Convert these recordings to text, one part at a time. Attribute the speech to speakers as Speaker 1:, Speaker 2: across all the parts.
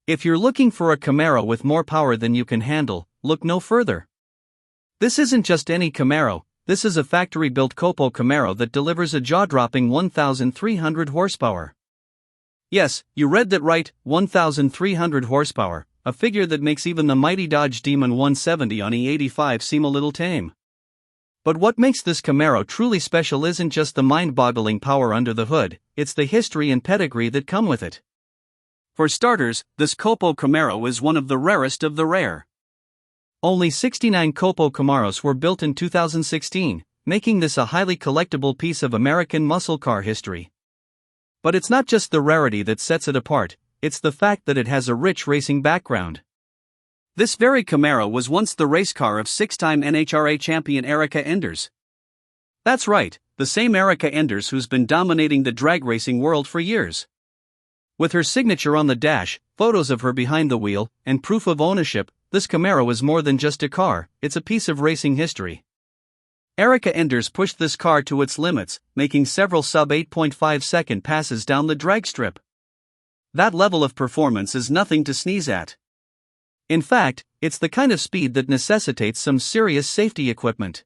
Speaker 1: If you're looking for a Camaro with more power than you can handle, look no further. This isn't just any Camaro, this is a factory-built COPO Camaro that delivers a jaw-dropping 1,300 horsepower. Yes, you read that right, 1,300 horsepower, a figure that makes even the mighty Dodge Demon 170 on E85 seem a little tame. But what makes this Camaro truly special isn't just the mind-boggling power under the hood, it's the history and pedigree that come with it. For starters, this COPO Camaro is one of the rarest of the rare. Only 69 COPO Camaros were built in 2016, making this a highly collectible piece of American muscle car history. But it's not just the rarity that sets it apart, it's the fact that it has a rich racing background. This very Camaro was once the race car of six-time NHRA champion Erica Enders. That's right, the same Erica Enders who's been dominating the drag racing world for years. With her signature on the dash, photos of her behind the wheel, and proof of ownership, this Camaro is more than just a car, it's a piece of racing history. Erica Enders pushed this car to its limits, making several sub-8.5-second passes down the drag strip. That level of performance is nothing to sneeze at. In fact, it's the kind of speed that necessitates some serious safety equipment.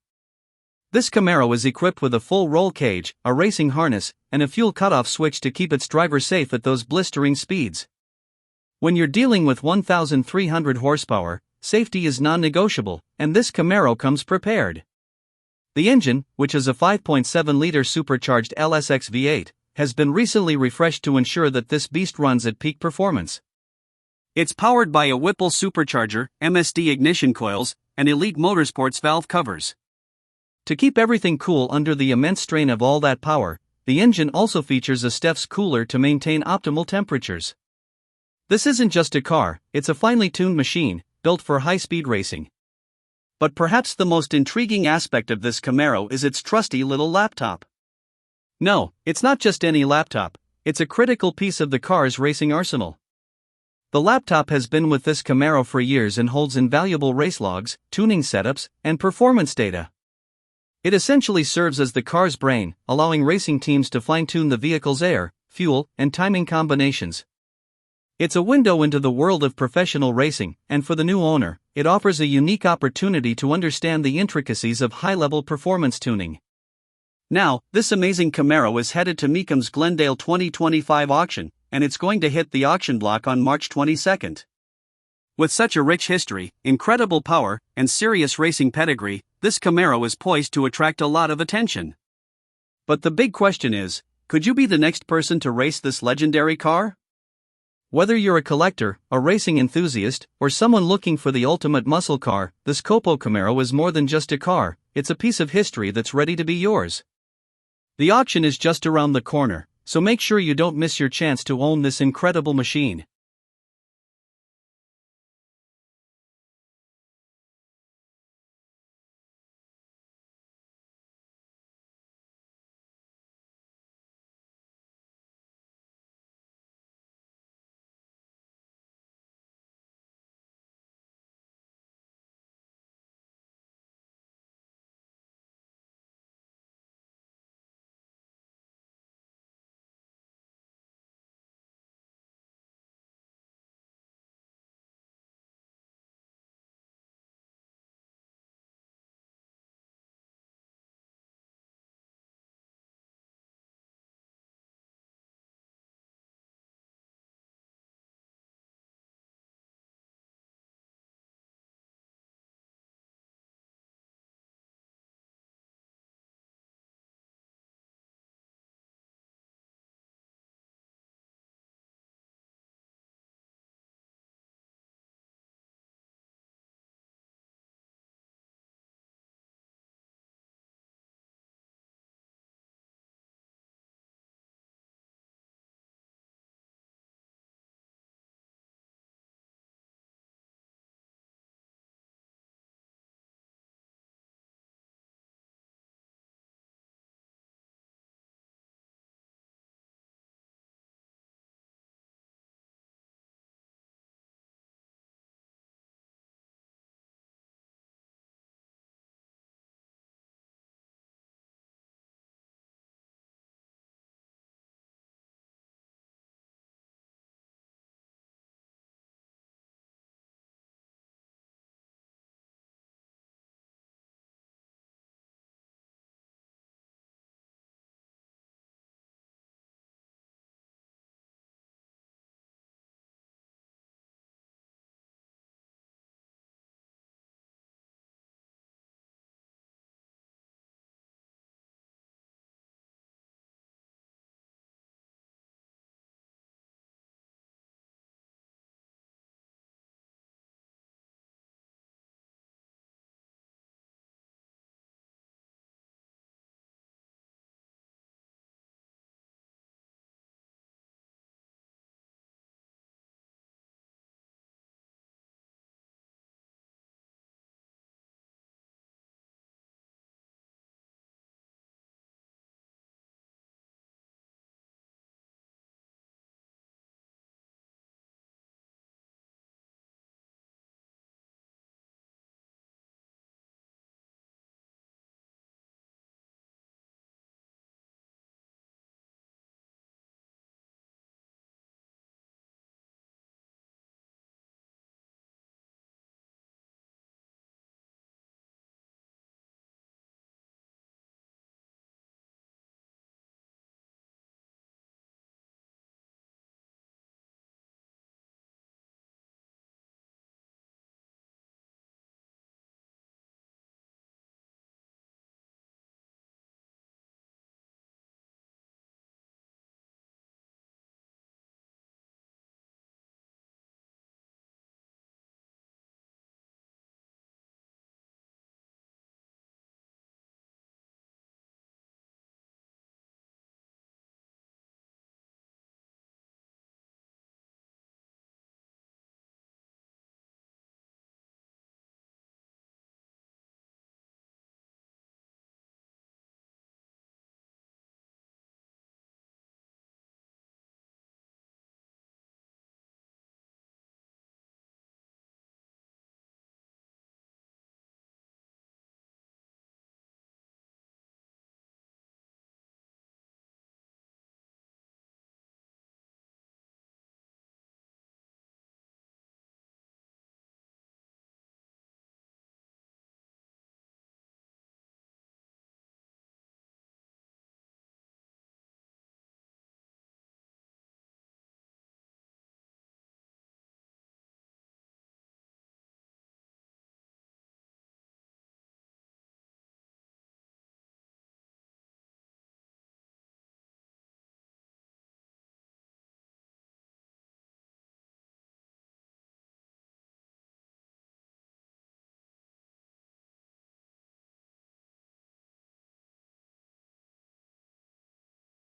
Speaker 1: This Camaro is equipped with a full roll cage, a racing harness, and a fuel cutoff switch to keep its driver safe at those blistering speeds. When you're dealing with 1,300 horsepower, safety is non-negotiable, and this Camaro comes prepared. The engine, which is a 5.7-liter supercharged LSX V8, has been recently refreshed to ensure that this beast runs at peak performance. It's powered by a Whipple supercharger, MSD ignition coils, and Elite Motorsports valve covers. To keep everything cool under the immense strain of all that power, the engine also features a Steph's cooler to maintain optimal temperatures. This isn't just a car, it's a finely tuned machine, built for high-speed racing. But perhaps the most intriguing aspect of this Camaro is its trusty little laptop. No, it's not just any laptop, it's a critical piece of the car's racing arsenal. The laptop has been with this Camaro for years and holds invaluable race logs, tuning setups, and performance data. It essentially serves as the car's brain, allowing racing teams to fine-tune the vehicle's air, fuel, and timing combinations. It's a window into the world of professional racing, and for the new owner, it offers a unique opportunity to understand the intricacies of high-level performance tuning. Now, this amazing Camaro is headed to Mecum's Glendale 2025 auction, and it's going to hit the auction block on March 22nd. With such a rich history, incredible power, and serious racing pedigree, this Camaro is poised to attract a lot of attention. But the big question is, could you be the next person to race this legendary car? Whether you're a collector, a racing enthusiast, or someone looking for the ultimate muscle car, this COPO Camaro is more than just a car, it's a piece of history that's ready to be yours. The auction is just around the corner, so make sure you don't miss your chance to own this incredible machine.